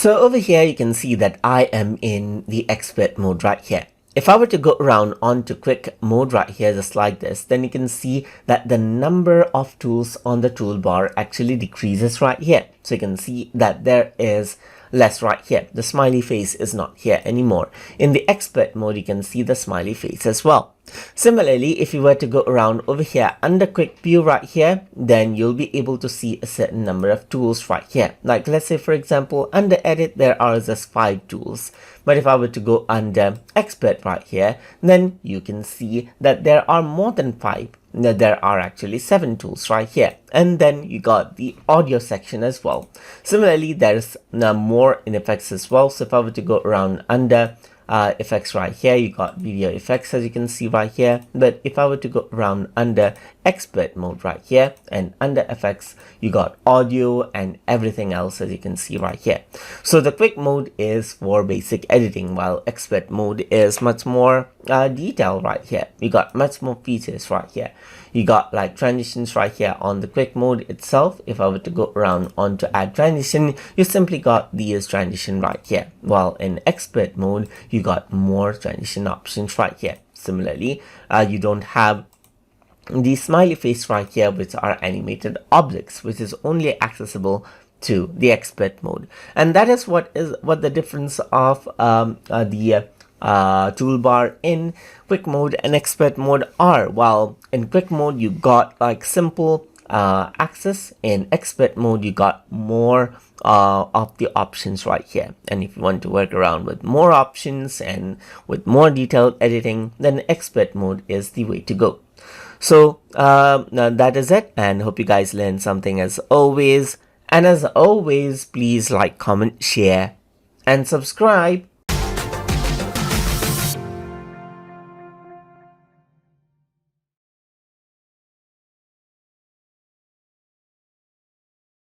So over here, you can see that I am in the expert mode right here. If I were to go around onto quick mode right here, just like this, then you can see that the number of tools on the toolbar actually decreases right here. So you can see that there is less right here. The smiley face is not here anymore. In the expert mode, you can see the smiley face as well. Similarly, if you were to go around over here under quick view right here, then you'll be able to see a certain number of tools right here. Like let's say, for example, under edit, there are just 5 tools. But if I were to go under expert right here, then you can see that there are more than 5. There are actually 7 tools right here, and then you got the audio section as well. Similarly, there's more in effects as well. So if I were to go around under effects right here, you got video effects, as you can see right here. But if I were to go around under expert mode right here, and under effects, you got audio and everything else, as you can see right here. So the quick mode is for basic editing, while expert mode is much more detailed right here. You got much more features right here. You got like transitions right here on the quick mode itself. If I were to go around onto add transition, you simply got these transition right here. While in expert mode, you got more transition options right here. Similarly, you don't have the smiley face right here, which are animated objects, which is only accessible to the expert mode. And that is what the difference of the toolbar in quick mode and expert mode are. While in quick mode you got like simple access, in expert mode you got more of the options right here. And if you want to work around with more options and with more detailed editing, then expert mode is the way to go. So that is it, and hope you guys learned something as always. And as always, please like, comment, share and subscribe.